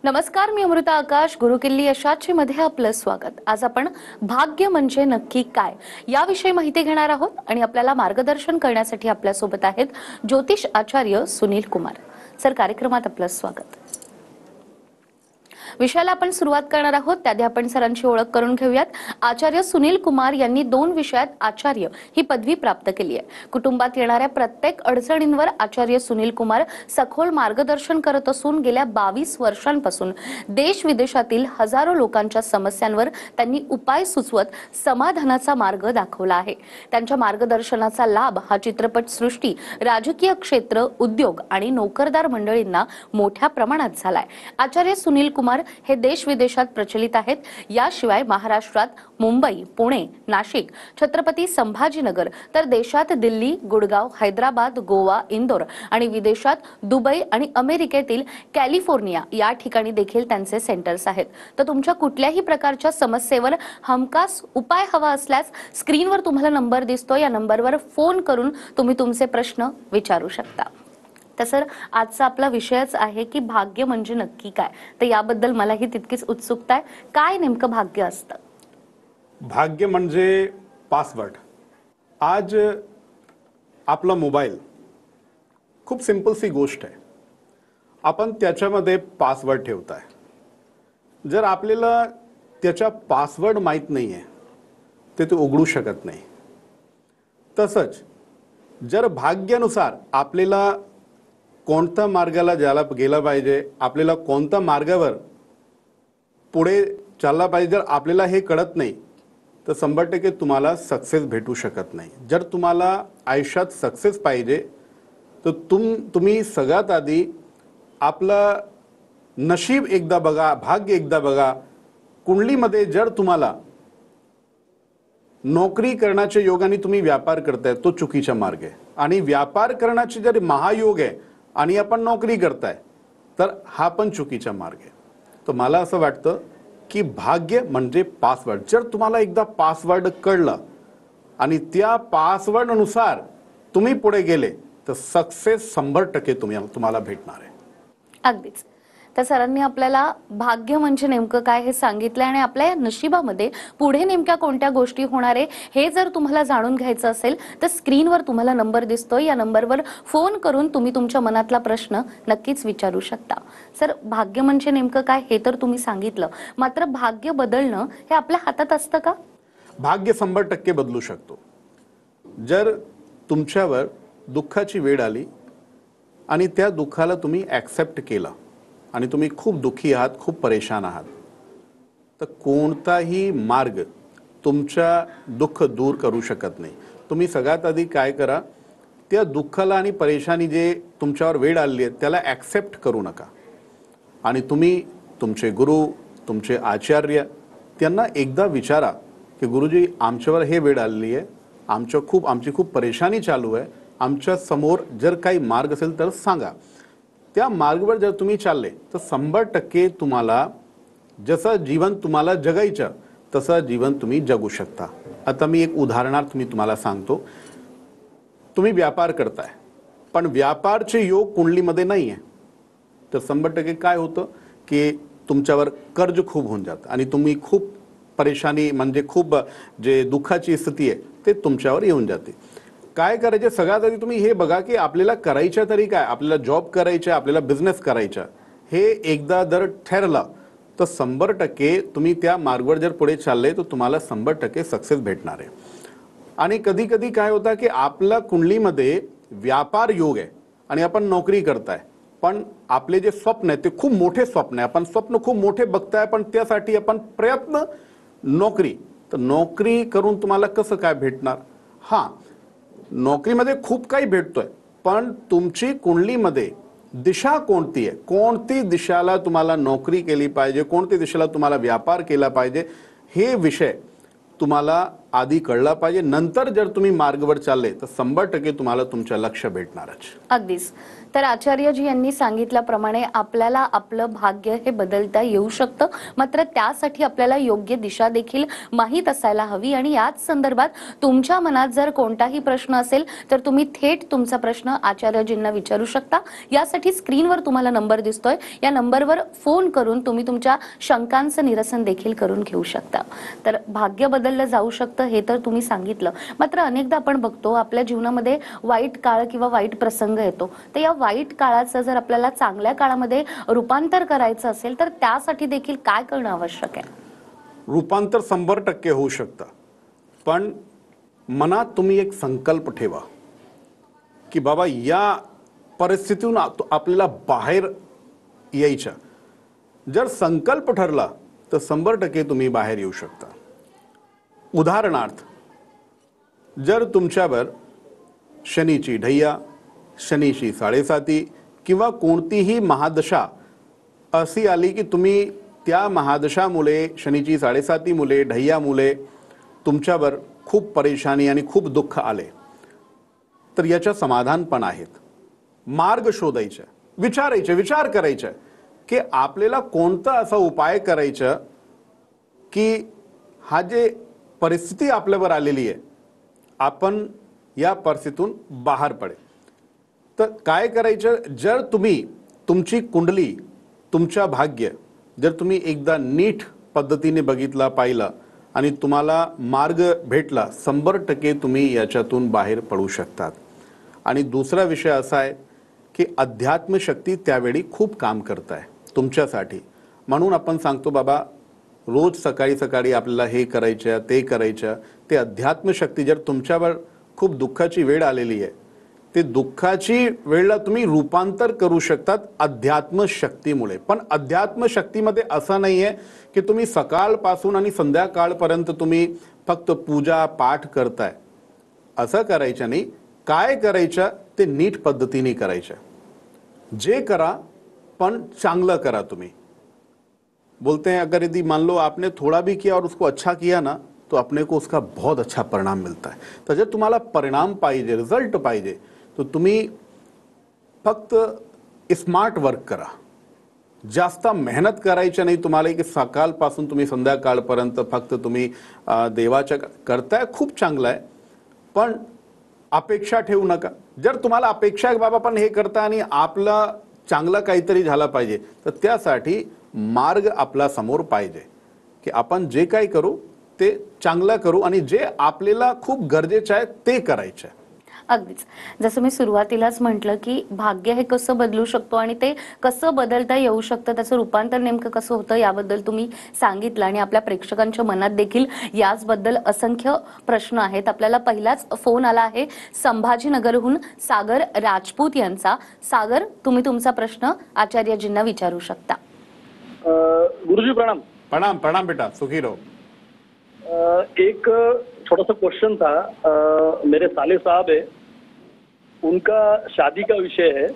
नमस्कार, मी अमृता आकाश. गुरुकिल्ली यशाची मध्ये आपलं स्वागत. आज आपण भाग्य म्हणजे नक्की काय याविषयी माहिती घेणार आहोत आणि आपल्याला मार्गदर्शन करण्यासाठी आपल्या सोबत आहेत ज्योतिष आचार्य सुनील कुमार सर. कार्यक्रमात आपलं स्वागत. विषयाला आपण सुरुवात करणार आहोत त्याआधी आपण सरांची ओळख करून घेऊयात. आचार्य सुनील कुमार यांनी 2 विषयात आचार्य ही पदवी प्राप्त केली आहे. कुटुंबात येणाऱ्या प्रत्येक अडचणींवर आचार्य सुनील कुमार सखोल मार्गदर्शन करत असून गेल्या 22 वर्षांपासून देश विदेशातील हजारो लोकांच्या समस्यांवर त्यांनी उपाय सुचवत समाधानाचा मार्ग दाखवला आहे. त्यांच्या मार्गदर्शनाचा लाभ हा चित्रपटसृष्टी, राजकीय क्षेत्र, उद्योग आणि नोकरदार मंडळींना मोठ्या प्रमाणात झालाय. आचार्य सुनील कुमार हे देश विदेशात प्रचलित आहेत. याशिवाय महाराष्ट्रात मुंबई, पुणे, नाशिक, छत्रपती संभाजीनगर तर देशात दिल्ली, गुडगाव, हैदराबाद, गोवा, इंदोर आणि विदेशात दुबई आणि अमेरिकेतील कॅलिफोर्निया या ठिकाणी देखील त्यांचे सेंटर्स आहेत. तर तुमच्या कुठल्याही प्रकारच्या समस्येवर हमखास उपाय हवा असल्यास स्क्रीनवर तुम्हाला नंबर दिसतो, या नंबरवर फोन करून तुम्ही तुमचे प्रश्न विचारू शकता. तर सर, आजचा आपला विषयच आहे की भाग्य म्हणजे नक्की काय. तर याबद्दल मलाही तितकीच उत्सुकता आहे. काय नेमकं भाग्य असतं? भाग्य म्हणजे पासवर्ड. आज आपला मोबाईल खूप सिंपलसी गोष्ट आहे. आपण त्याच्यामध्ये पासवर्ड ठेवताय. जर आपल्याला त्याचा पासवर्ड माहीत नाही आहे ते उघडू शकत नाही. तसंच जर भाग्यानुसार आपल्याला कोणत्या मार्गाला जायला गेला पाहिजे, आपल्याला कोणत्या मार्गावर पुढे चालला पाहिजे, जर आपल्याला हे कळत नाही तर 100% तुम्हाला सक्सेस भेटू शकत नाही. जर तुम्हाला आयुष्यात सक्सेस पाहिजे तर तुम्ही सगळ्यात आधी आपलं नशीब एकदा बघा, भाग्य एकदा बघा. कुंडलीमध्ये जर तुम्हाला नोकरी करण्याच्या योगाने तुम्ही व्यापार करताय तो चुकीचा मार्ग आहे, आणि व्यापार करण्याचे जर महायोग आहे आणि आपण नोकरी करताय तर हा पण चुकीचा मार्ग आहे. तर मला असं वाटतं की भाग्य म्हणजे पासवर्ड. जर तुम्हाला एकदा पासवर्ड कळलं आणि त्या पासवर्डनुसार तुम्ही पुढे गेले तर सक्सेस 100% तुम्हाला भेटणार आहे. अगदीच. तर सरांनी आपल्याला भाग्य म्हणजे नेमकं काय हे सांगितलं आणि आपल्या नशिबामध्ये पुढे नेमक्या कोणत्या गोष्टी होणार आहे हे जर तुम्हाला जाणून घ्यायचं असेल तर स्क्रीनवर तुम्हाला नंबर दिसतोय, या नंबरवर फोन करून तुम्ही तुमच्या मनातला प्रश्न नक्कीच विचारू शकता. सर, भाग्य म्हणजे नेमकं काय हे तर तुम्ही सांगितलं, मात्र भाग्य बदलणं हे आपल्या हातात असतं का? भाग्य 100% बदलू शकतो. जर तुमच्यावर दुःखाची वेळ आली आणि त्या दुःखाला तुम्ही ॲक्सेप्ट केलं आणि तुम्ही खूप दुःखी आहात, खूप परेशान आहात, तर कोणताही मार्ग तुमच्या दुःख दूर करू शकत नाही. तुम्ही सगळ्यात आधी काय करा, त्या दुःखाला आणि परेशानी जे तुमच्यावर वेळ आली आहे त्याला ॲक्सेप्ट करू नका. आणि तुम्ही तुमचे गुरु, तुमचे आचार्य त्यांना एकदा विचारा की गुरुजी, आमच्यावर हे वेळ आलेली आहे, आमची खूप परेशानी चालू आहे, आमच्या समोर जर काही मार्ग असेल तर सांगा. त्या मार्गावर जर तुम्ही चालले तर 100% तुम्हाला जसं जीवन तुम्हाला जगायचं तसं जीवन तुम्ही जगू शकता. आता मी एक उदाहरणार्थ तुम्हाला सांगतो. तुम्ही व्यापार करताय पण व्यापारचे योग कुंडलीमध्ये नाही आहे, तर 100% काय होतं की तुमच्यावर कर्ज खूप होऊन जातं आणि तुम्ही खूप परेशानी म्हणजे खूप जे दुःखाची स्थिती आहे ते तुमच्यावर येऊन जाते. काय करायचे, सगळ्यात आधी तुम्ही हे बघा की आपल्याला करायचं तरी काय. आपल्याला जॉब करायचा, आपल्याला बिझनेस करायचा, हे एकदा जर ठरलं तर 100% तुम्ही त्या मार्गावर जर पुढे चालले तर तुम्हाला 100% सक्सेस भेटणार आहे. आणि कधी कधी काय होतं की आपल्या कुंडलीमध्ये व्यापार योग आहे आणि आपण नोकरी करताय, पण आपले जे स्वप्न आहे ते खूप मोठे स्वप्न आहे, आपण स्वप्न खूप मोठे बघताय, पण त्यासाठी आपण प्रयत्न नोकरी. तर नोकरी करून तुम्हाला कसं काय भेटणार? हां, नोकरीमध्ये खूप काही भेटतोय, पण तुमची कुंडलीमध्ये दिशा कोणती आहे, कोणती दिशेला तुम्हाला नोकरी केली पाहिजे, कोणती दिशेला तुम्हाला व्यापार केला पाहिजे, हे विषय तुम्हाला आधी कळला पाहिजे. नंतर जर तुम्ही मार्गावर चालले तर 100% तुम्हाला तुमच्या लक्ष्य भेटणारच. अगदीच. तर आचार्यजी यांनी सांगितल्याप्रमाणे आपल्याला आपलं भाग्य हे बदलता येऊ शकतं, मात्र त्यासाठी आपल्याला योग्य दिशा देखील माहीत असायला हवी. आणि याच संदर्भात तुमच्या मनात जर कोणताही प्रश्न असेल तर तुम्ही थेट तुमचा प्रश्न आचार्यजींना विचारू शकता. यासाठी स्क्रीनवर तुम्हाला नंबर दिसतोय, या नंबरवर फोन करून तुम्ही तुमच्या शंकांचं निरसन देखील करून घेऊ शकता. तर भाग्य बदललं जाऊ शकतं हे तर तुम्ही सांगितलं, मात्र अनेकदा आपण बघतो आपल्या जीवनामध्ये वाईट काळ किंवा वाईट प्रसंग येतो. तर या वाईट काळाचं जर आपल्याला चांगल्या काळामध्ये रूपांतर करायचं असेल तर त्यासाठी देखील काय करणं आवश्यक आहे? रूपांतर 100% होऊ शकतं, पण मनात तुम्ही एक संकल्प ठेवा की बाबा या परिस्थितीतून आपल्याला बाहेर यायचं. जर संकल्प ठरला तर 100% तुम्ही बाहेर येऊ शकता. उदाहरणार्थ, जर तुमच्यावर शनीची ढैया, शनीची 7.5 किंवा कोणतीही महादशा अशी आली की तुम्ही त्या महादशामुळे, शनीची 7.5 मुळे, ढैयामुळे तुमच्यावर खूप परेशानी आणि खूप दुःख आले, तर याचं समाधान पण आहेत. मार्ग शोधायचे, विचार करायचे की आपल्याला कोणता असा उपाय करायचा की हा जे परिस्थिती आपल्यावर आलेली आहे आपण या परिस्थितीतून बाहेर पडेल. तर काय करायचं, जर तुम्ही तुमची कुंडली, तुमच्या भाग्य जर तुम्ही एकदा नीट पद्धतीने बघितला, पाहिला आणि तुम्हाला मार्ग भेटला, 100% तुम्ही याच्यातून बाहेर पडू शकतात. आणि दुसरा विषय असा आहे की अध्यात्म शक्ती त्यावेळी खूप काम करत आहे तुमच्यासाठी. म्हणून आपण सांगतो बाबा रोज सकाळी सकाळी आपल्याला हे करायचं, ते करायचं. ते अध्यात्म शक्ती जर तुमच्यावर खूप दुःखाची वेळ आलेली आहे, ते दुःखाची वेळेला तुम्ही रूपांतर करू शकतात अध्यात्म शक्तीमुळे. पण अध्यात्म शक्तीमध्ये असं नाही आहे की तुम्ही सकाळपासून आणि संध्याकाळपर्यंत तुम्ही फक्त पूजा पाठ करताय. असं करायचं नाही. काय करायचं ते नीट पद्धतीने करायचं. जे करा पण चांगलं करा. तुम्ही बोलते हैं अगर यदि मान लो आपने थोड़ा भी किया और उसको अच्छा किया ना, तो अपने को उसका बहुत अच्छा परिणाम मिलता है. तर जर तुम्हाला परिणाम पाहिजे, रिझल्ट पाहिजे, तर तुम्ही फक्त स्मार्ट वर्क करा. जास्त मेहनत करायची नाही तुम्हाला की सकाळपासून तुम्ही संध्याकाळपर्यंत फक्त तुम्ही देवाच्या करताय. खूप चांगलं आहे, पण अपेक्षा ठेवू नका. जर तुम्हाला अपेक्षा आहे बाबा पण हे करता आणि आपलं चांगलं काहीतरी झालं पाहिजे, तर त्यासाठी मार्ग आपला समोर पाहिजे की आपण जे काही करू ते चांगलं करू आणि जे आपल्याला खूप गरजेचं आहे ते करायचं. अगदीच. जसं मी सुरुवातीलाच म्हटलं की भाग्य हे कसं बदलू शकतो आणि ते कसं बदलता येऊ शकतं, त्याचं रूपांतर नेमकं कसं होतं याबद्दल तुम्ही सांगितलं. आणि आपल्या प्रेक्षकांच्या मनात देखील याचबद्दल असंख्य प्रश्न आहेत. आपल्याला पहिलाच फोन आला आहे संभाजीनगरहून सागर राजपूत यांचा. सागर, तुम्ही तुमचा प्रश्न आचार्यजींना विचारू शकता. गुरुजी प्रणाम. प्रणाम प्रणाम बेटा, सुखी रहो. एक छोटा सा क्वेश्चन था. मेरे साले साहब है, उनका शादी का विषय है.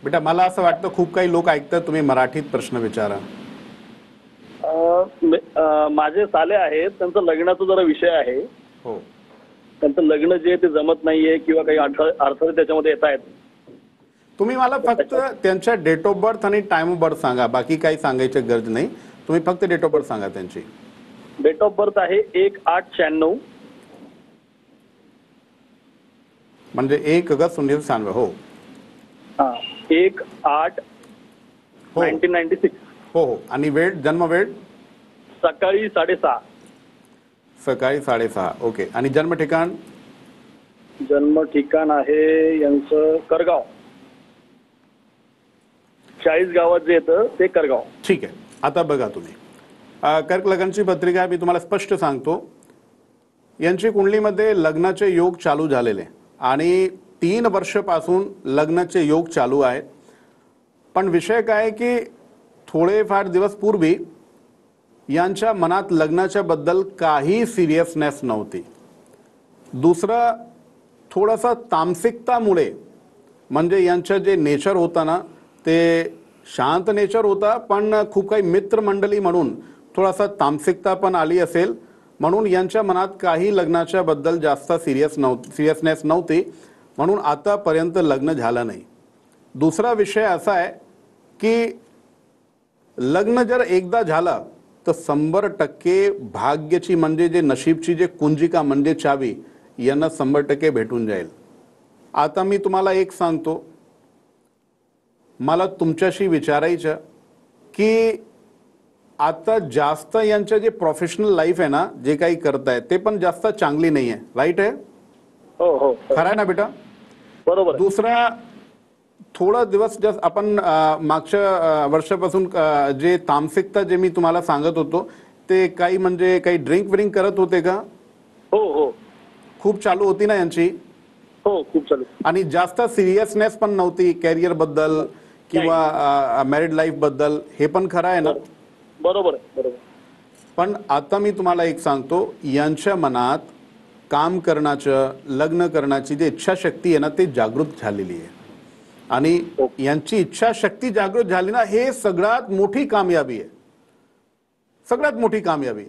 बेटा मला असं वाटतं खूप काही लोक ऐकतात, तुम्ही मराठीत प्रश्न विचारा. माझे साले आहेत, त्यांचा लग्नाचा जरा विषय आहे. हो, त्यांचं लग्न जे ते जमत नाहीये किंवा काही अडथळे त्याच्यामध्ये येत आहेत. तुम्ही मला फक्त त्यांच्या डेट ऑफ बर्थ आणि टाइम ऑफ बर्थ सांगा, बाकी काही सांगायची गरज नाही. तुम्ही फक्त डेट ऑफ बर्थ सांगा त्यांची. डेट ऑफ बर्थ आहे 1/8/96. म्हणजे 1 ऑगस्ट 1996. हो, 1/8/1996. हो हो. आणि वेळ, जन्म वेळ सकाळी 6:30. सकाळी 6:30. ओके. आणि जन्म ठिकाण? जन्म ठिकाण आहे यांचं करगाव. 40 गावात जे येतं ते करगाव. ठीक आहे. आता बघा तुम्ही कर्क लग्नाची पत्रिका मी तुम्हाला स्पष्ट सांगतो. यांची कुंडलीमध्ये लग्नाचे योग चालू झालेले आणि 3 वर्षापासून लग्नाचे योग चालू आहेत. पण विषय काय आहे की थोडेफार दिवस पूर्वी यांच्या मनात लग्नाच्या बद्दल काही सिरियसनेस नव्हती. दुसरं थोडासा तामसिकतामुळे, म्हणजे यांचं जे नेचर होतं ना ते शांत नेचर होता, पण खूप काही मित्रमंडळी म्हणून थोडासा तामसिकता पण आली असेल म्हणून यांच्या मनात काही लग्नाच्या बद्दल जास्त सिरियसनेस नव्हती, म्हणून आतापर्यंत लग्न झालं नाही. दुसरा विषय असा आहे की लग्न जर एकदा झालं तर 100% भाग्याची म्हणजे जे नशीबची जे कुंजिका म्हणजे चावी यांना 100% भेटून जाईल. आता मी तुम्हाला एक सांगतो, मला तुमच्याशी विचारायचं की आता जास्त यांचं जे प्रोफेशनल लाईफ आहे ना, जे काही करताय ते पण जास्त चांगली नाही आहे. राईट आहे? हो हो खरं आहे ना बेटा? बरोबर आहे. दुसरा, थोडा दिवस जस्ट आपण मागच्या वर्षापासून जे तामसिकता जे मी तुम्हाला सांगत होतो ते काही म्हणजे काही ड्रिंक करत होते का? हो हो खूप चालू होती ना यांची, हो खूप चालू. आणि जास्त सिरियसनेस पण नव्हती कॅरियर बद्दल किंवा मॅरिड लाईफ बद्दल. हे पण खरं आहे ना? बरोबर आहे, बरोबर. पण आता मी तुम्हाला एक सांगतो, यांच्या मनात काम करण्याचं, लग्न करण्याची जी इच्छाशक्ती आहे ना ते जागृत झालेली आहे. आणि यांची इच्छाशक्ती जागृत झाली ना, हे सगळ्यात मोठी कामयाबी आहे. सगळ्यात मोठी कामयाबी.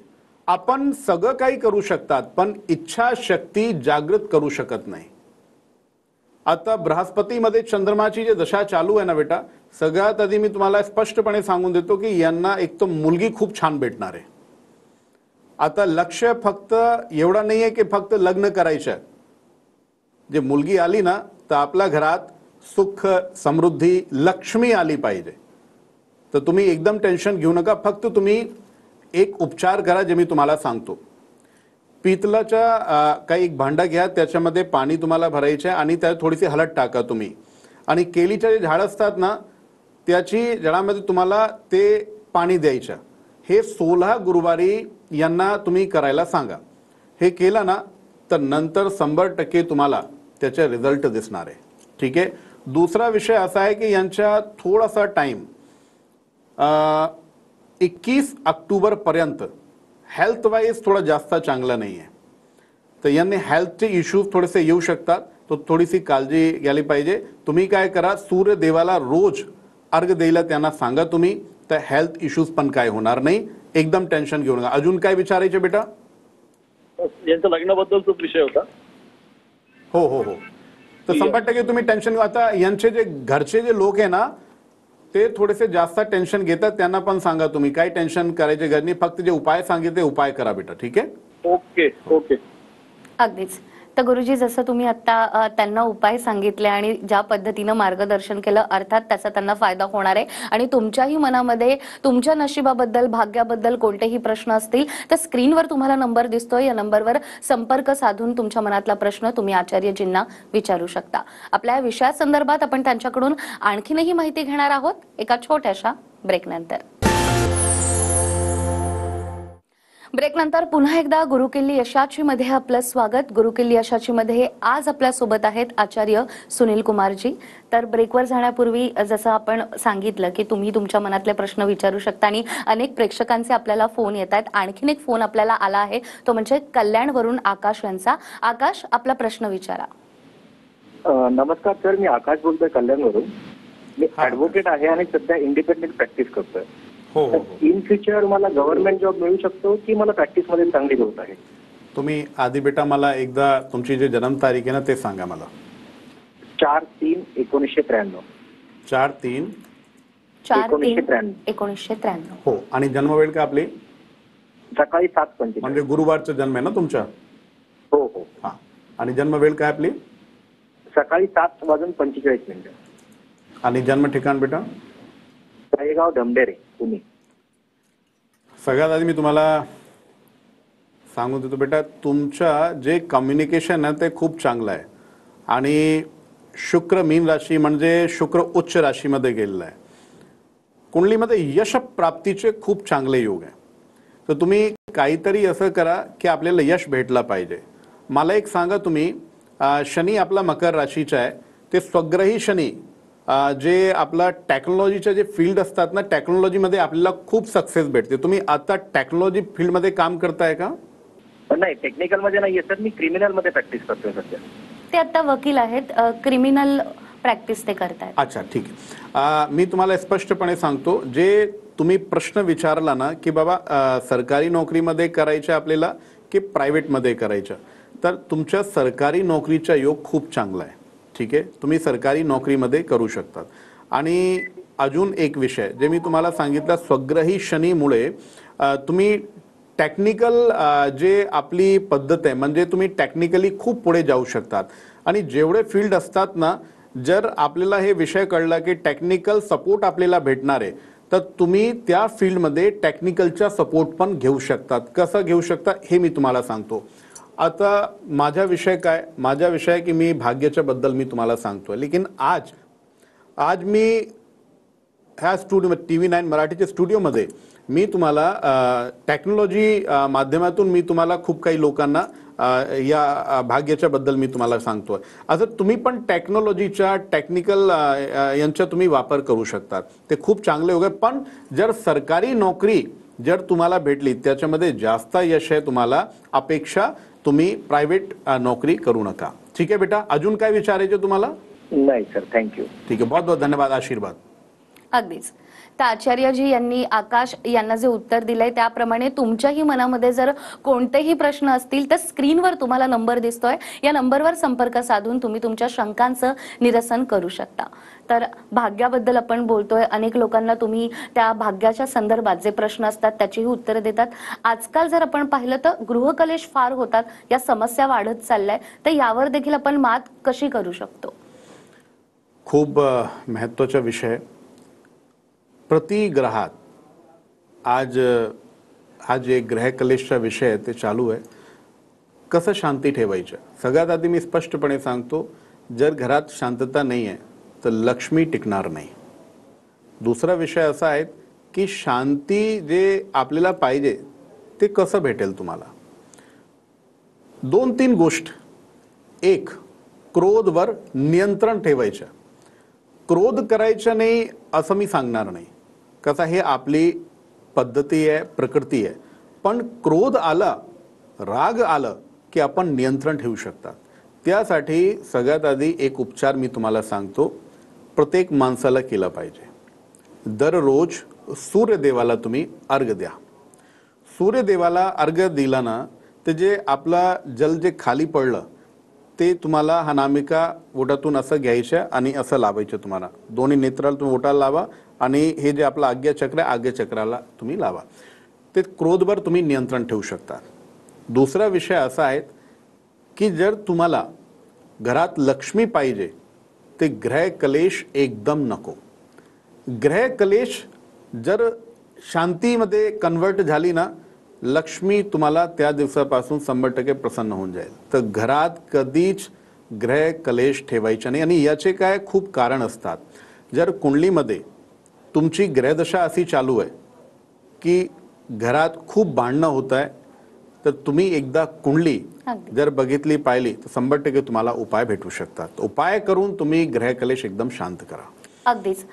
आपण सगळं काही करू शकतात पण इच्छाशक्ती जागृत करू शकत नाही. आता बृहस्पतीमध्ये चंद्रमाची जे दशा चालू आहे ना बेटा, सगळ्यात आधी मी तुम्हाला स्पष्टपणे सांगून देतो की यांना एक तर मुलगी खूप छान भेटणार आहे. आता लक्ष फक्त एवढा नाही आहे की फक्त लग्न करायचं. जे मुलगी आली ना तर आपल्या घरात सुख, समृद्धी, लक्ष्मी आली पाहिजे. तर तुम्ही एकदम टेन्शन घेऊ नका. फक्त तुम्ही एक उपचार करा जे मी तुम्हाला सांगतो. पितलाच्या काही एक भांडा घ्या, त्याच्यामध्ये पाणी तुम्हाला भरायचं आहे आणि त्यात थोडीशी हळद टाका तुम्ही. आणि केळीचे जे झाड असतात ना त्याची जळामध्ये तुम्हाला ते पाणी द्यायचं. हे 16 गुरुवारी यांना तुम्ही करायला सांगा. हे केलं ना तर नंतर 100% तुम्हाला त्याचे रिझल्ट दिसणार आहे. ठीक आहे. दुसरा विषय असा आहे की यांच्या थोडासा टाइम 21 ऑक्टोबर पर्यंत हेल्थ वाईज थोडा जास्त चांगला नाही आहे. तर यांनी हेल्थचे इश्यूज थोडेसे येऊ शकतात, तो थोडीशी काळजी घ्यायला पाहिजे. तुम्ही काय करा, सूर्यदेवाला रोज अर्घ द्यायला त्यांना सांगा तुम्ही, तर हेल्थ इश्यूज पण काय होणार नाही. एकदम टेन्शन घेऊ नका. अजून काय विचारायचे बेटा? यांच्या लग्नाबद्दलचाच विषय होता. हो हो हो. तर 100% तुम्ही टेन्शन घेऊ. आता यांचे जे घरचे जे लोक आहे ना ते थोडेसे जास्त टेन्शन घेतात, त्यांना पण सांगा तुम्ही काय टेन्शन करायचे गरज नाही, फक्त जे उपाय सांगितले उपाय करा बेटा. ठीक आहे? Okay okay. अगदीच. तर गुरुजी, जसं तुम्ही आता त्यांना उपाय सांगितले आणि ज्या पद्धतीनं मार्गदर्शन केलं, अर्थात त्याचा त्यांना फायदा होणार आहे. आणि तुमच्याही मनामध्ये तुमच्या नशिबाबद्दल, भाग्याबद्दल कोणतेही प्रश्न असतील तर स्क्रीनवर तुम्हाला नंबर दिसतोय, या नंबरवर संपर्क साधून तुमच्या मनातला प्रश्न तुम्ही आचार्यजींना विचारू शकता. आपल्या या विषयासंदर्भात आपण त्यांच्याकडून आणखीनही माहिती घेणार आहोत एका छोट्याशा ब्रेकनंतर. ब्रेकनंतर पुन्हा एकदा गुरुकिल्ली यशाची मध्ये आपलं स्वागत. गुरुकिल्ली यशाची मध्ये आज आपल्या सोबत आहेत आचार्य सुनील कुमारजी. तर ब्रेकवर जाण्यापूर्वी जसं आपण सांगितलं की तुम्ही तुमच्या मनातले प्रश्न विचारू शकता आणि अनेक प्रेक्षकांचे आपल्याला फोन येत आहेत. आणखीन एक फोन आपल्याला आला आहे, तो म्हणजे कल्याणवरून आकाश यांचा. आकाश, आपला प्रश्न विचारा. नमस्कार सर, मी आकाश बोलतोय कल्याणवरून. मी ऍडव्होकेट आहे आणि सध्या इंडिपेंडेंट प्रॅक्टिस करतोय. हो हो. इन फ्युचर मला गव्हर्नमेंट जॉब मिळू शकतो की मला प्रॅक्टिस मध्ये चांगली ग्रोथ आहे? तुम्ही आधी बेटा मला एकदा तुमची जे जन्मतारीख आहे ना ते सांगा मला. 4/3/1993. 4/3/1993. हो. आणि जन्मवेळ का आपली? सकाळी 7:45. म्हणजे गुरुवारचा जन्म आहे ना तुमचा? हो हो. हा. आणि जन्मवेळ काय आपली? सकाळी 7:45. आणि जन्म ठिकाण बेटा? तळेगाव धमडेरे, पुणे. सगळ्यात आधी मी तुम्हाला सांगून देतो बेटा, तुमच्या जे कम्युनिकेशन आहे ते खूप चांगलं आहे. आणि शुक्र मीन राशी म्हणजे शुक्र उच्च राशीमध्ये गेलेला आहे. कुंडलीमध्ये यश प्राप्तीचे खूप चांगले योग आहे. तर तुम्ही काहीतरी असं करा की आपल्याला यश भेटला पाहिजे. मला एक सांगा तुम्ही, शनी आपला मकर राशीचा आहे, ते स्वग्रही शनी जे आपला टेक्नॉलॉजीचे जे फील्ड असतात ना, टेक्नॉलॉजीमध्ये आपल्याला खूप सक्सेस भेटते. तुम्ही आता टेक्नॉलॉजी फील्डमध्ये काम करताय का? नाही, टेक्निकल मध्ये नाहीये सर, मी क्रिमिनल मध्ये प्रॅक्टिस करतोय सध्या. ते आता वकील आहेत, क्रिमिनल प्रॅक्टिस ते करतायत. अच्छा, ठीक आहे. मी तुम्हाला स्पष्टपणे सांगतो, जे तुम्ही प्रश्न विचारला ना की बाबा सरकारी नोकरीमध्ये करायचे आपल्याला की प्रायव्हेटमध्ये करायच्या, तर तुमच्या सरकारी नोकरीचा योग खूप चांगला आहे. ठीक आहे, तुम्ही सरकारी नोकरीमध्ये करू शकतात. आणि अजून एक विषय जे मी तुम्हाला सांगितलं, स्वग्रही शनीमुळे तुम्ही टेक्निकल जे आपली पद्धत आहे म्हणजे तुम्ही टेक्निकली खूप पुढे जाऊ शकतात. आणि जेवढे फील्ड असतात ना, जर आपल्याला हे विषय कळला की टेक्निकल सपोर्ट आपल्याला भेटणार आहे, तर तुम्ही त्या फील्डमध्ये टेक्निकलचा सपोर्ट पण घेऊ शकतात. कसं घेऊ शकता हे मी तुम्हाला सांगतो. आता माझा विषय काय, माझा विषय की मी भाग्याच्या बद्दल मी तुम्हाला सांगतोय. लेकिन आज मी ह्या स्टुडिओ TV9 मराठीच्या स्टुडिओमध्ये मी तुम्हाला टेक्नॉलॉजी माध्यमातून मी तुम्हाला खूप काही लोकांना या भाग्याच्या बद्दल मी तुम्हाला सांगतोय. आता तुम्ही पण टेक्नॉलॉजीच्या टेक्निकल यांचा तुम्ही वापर करू शकतात, ते खूप चांगले होगे. पण जर सरकारी नोकरी जर तुम्हाला भेटली त्याच्यामध्ये जास्त यश आहे तुम्हाला, अपेक्षा तुम्ही प्रायव्हेट नोकरी करू नका. ठीक आहे बेटा, अजून काय विचारायचे तुम्हाला? नाही सर, थँक्यू. ठीक आहे, बहुत बहुत धन्यवाद, आशीर्वाद. अगदीच. तर आचार्यजी यांनी आकाश यांना जे उत्तर दिलंय त्याप्रमाणे तुमच्याही मनामध्ये जर कोणतेही प्रश्न असतील तर स्क्रीनवर तुम्हाला नंबर दिसतोय, या नंबरवर संपर्क साधून तुम्ही तुमच्या शंकांचं निरसन करू शकता. तर भाग्याबद्दल आपण बोलतोय, अनेक लोकांना तुम्ही त्या भाग्याच्या संदर्भात जे प्रश्न असतात त्याचीही उत्तरं देतात. आजकाल जर आपण पाहिलं तर गृहकलेश फार होतात, या समस्या वाढत चालल्या, तर यावर देखील आपण मात कशी करू शकतो? खूप महत्त्वाचा विषय. प्रति ग्रहात आज हा जे ग्रहकलेशचा विषय आहे ते चालू आहे. कसं शांती ठेवायचं, सगळ्यात आधी मी स्पष्टपणे सांगतो, जर घरात शांतता नाही आहे तर लक्ष्मी टिकणार नाही. दुसरा विषय असा आहे की शांती जे आपल्याला पाहिजे ते कसं भेटेल तुम्हाला. 2-3 गोष्ट. एक, क्रोधवर नियंत्रण ठेवायचं. क्रोध करायचा नाही असं मी सांगणार नाही, कसा हे आपली पद्धती आहे, प्रकृती आहे. पण क्रोध आला, राग आलं की आपण नियंत्रण ठेवू शकतात. त्यासाठी सगळ्यात आधी एक उपचार मी तुम्हाला सांगतो, प्रत्येक माणसाला केला पाहिजे. दररोज सूर्यदेवाला तुम्ही अर्घ्य द्या. सूर्यदेवाला अर्घ्य दिला ना, ते जे आपला जल जे खाली पडलं ते तुम्हाला अनामिका ओठातून असं घ्यायचं आणि असं लावायचं. तुम्हाला दोन्ही नेत्राला तुम्ही ओठाला लावा आणि हे जे आपलं आज्ञाचक्र आहे आज्ञाचक्राला तुम्ही लावा. ते क्रोधवर तुम्ही नियंत्रण ठेवू शकता. दुसरा विषय असा आहे की जर तुम्हाला घरात लक्ष्मी पाहिजे ते ग्रह कलेश एकदम नको. ग्रह कलेश जर शांतीमध्ये कन्वर्ट झाली ना, लक्ष्मी तुम्हाला त्या दिवसापासून 100% प्रसन्न होऊन जाईल. तर घरात कधीच ग्रह कलेश ठेवायचा नाही. आणि याचे काय खूप कारण असतात. जर कुंडलीमध्ये तुमची ग्रहदशा अशी चालू आहे की घरात खूप भांडणं होत आहे, तर तुम्ही एकदा कुंडली जर बघितली पाहिली तर 100% तुम्हाला उपाय भेटू शकतात. उपाय करून तुम्ही ग्रह कलेश एकदम शांत करा. अगदीच.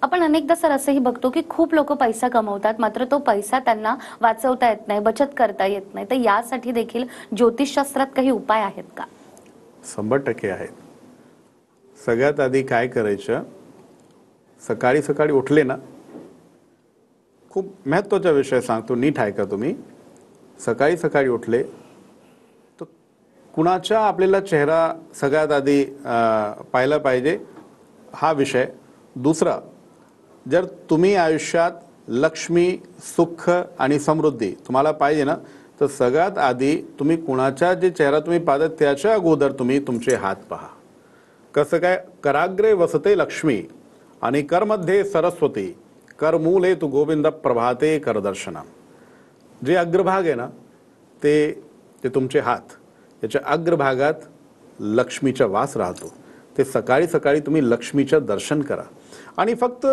आपण अनेकदा सर असंही बघतो की खूप लोक पैसा कमवतात, मात्र तो पैसा त्यांना वाचवता येत नाही, बचत करता येत नाही. तर यासाठी देखील ज्योतिषशास्त्रात काही उपाय आहेत का? 100% आहेत. सगळ्यात आधी काय करायचं, सकाळी सकाळी उठले ना, खूप महत्त्वाचा विषय सांगतो, नीट ऐका तुम्ही. सकाळी सकाळी उठले तर कुणाचा आपल्याला चेहरा सगळ्यात आधी पाहिला पाहिजे, हा विषय. दुसरा, जर तुम्ही आयुष्यात लक्ष्मी, सुख आणि समृद्धी तुम्हाला पाहिजे ना, तर सगळ्यात आधी तुम्ही कुणाचा जे चेहरा तुम्ही पाहता त्याच्या अगोदर तुम्ही तुमचे हात पहा. कसं काय, कराग्रे वसते लक्ष्मी आणि करमध्ये सरस्वती, करमूले तू गोविंद प्रभाते करदर्शनम. जे अग्रभाग आहे ना, ते तुमचे हात, याच्या अग्रभागात लक्ष्मीचा वास राहतो. ते सकाळी सकाळी तुम्ही लक्ष्मीचं दर्शन करा. आणि फक्त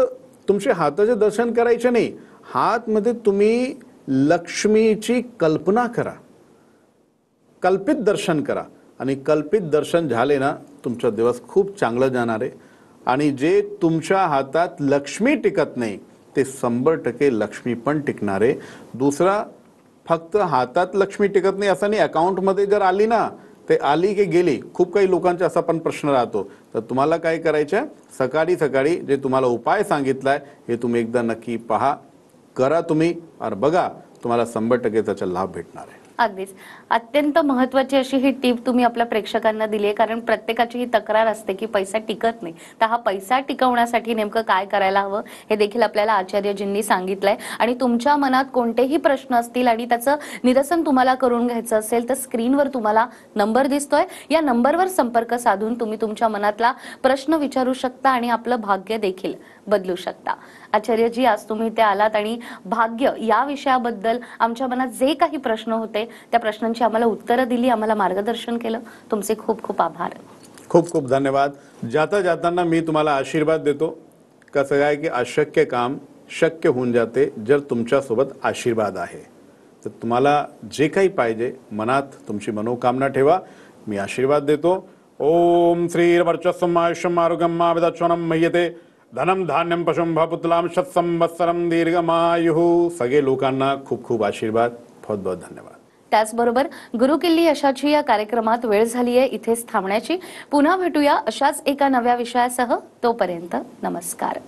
तुमच्या हाताचे दर्शन करायचे नाही, हातमध्ये तुम्ही लक्ष्मीची कल्पना करा, कल्पित दर्शन करा. आणि कल्पित दर्शन झाले ना, तुमचा दिवस खूप चांगला जाणार आहे. आणि जे तुमच्या हातात लक्ष्मी टिकत नाही ते 100% लक्ष्मी पण टिकणार आहे. दुसरा, फक्त हातात लक्ष्मी टिकत नाही असं नाही, अकाउंटमध्ये जर आली ना, ते आली की गेली. खूप काही लोकांचा असा पण प्रश्न राहतो. तर तुम्हाला काय करायचं, सकाळी सकाळी जे तुम्हाला उपाय सांगितलाय हे तुम्ही एकदा नक्की पहा, करा तुम्ही, आणि बघा तुम्हाला 100% त्याचा लाभ भेटणार आहे. अगदीच अत्यंत महत्वाची अशी ही टीप तुम्ही आपल्या प्रेक्षकांना दिली आहे, कारण प्रत्येकाची ही तक्रार असते की पैसा टिकत नाही. तर हा पैसा टिकवण्यासाठी नेमकं काय करायला हवं हे देखील आपल्याला आचार्यजींनी सांगितलंय. आणि तुमच्या मनात कोणतेही प्रश्न असतील आणि त्याचं निरसन तुम्हाला करून घ्यायचं असेल तर स्क्रीनवर तुम्हाला नंबर दिसतोय. या नंबरवर संपर्क साधून तुम्ही तुमच्या मनातला प्रश्न विचारू शकता आणि आपलं भाग्य देखील बदलू शकता. आचार्यजी, आज तुम्ही इथे आलात आणि भाग्य या विषयाबद्दल आमच्या मनात जे काही प्रश्न होते त्या प्रश्नांची आम्हाला उत्तरं दिली, आम्हाला मार्गदर्शन केलं. तुमचे खूप खूप आभार. खूप खूप धन्यवाद. जाता जाताना मी तुम्हाला आशीर्वाद देतो. कसं आहे की अशक्य काम शक्य होऊन जाते जर तुमच्यासोबत आशीर्वाद आहे. तर तुम्हाला जे काही पाहिजे मनात तुमची मनोकामना ठेवा. मी आशीर्वाद देतो. ओम श्रीर्वर्चस्वम् आयुष्यम् आरोग्यम् आविदच्वनम् मह्यते धनम धान्यम पशुम भपुतलाम शतसंवत्सरम दीर्घमायुः. सगळे लोकांना खूप खूप आशीर्वाद. बहुत बहुत धन्यवाद. त्याचबरोबर गुरुकिल्ली यशाची या कार्यक्रमात वेळ झाली आहे इथेच थांबण्याची. पुन्हा भेटूया अशाच एका नव्या विषयासह. तोपर्यंत नमस्कार.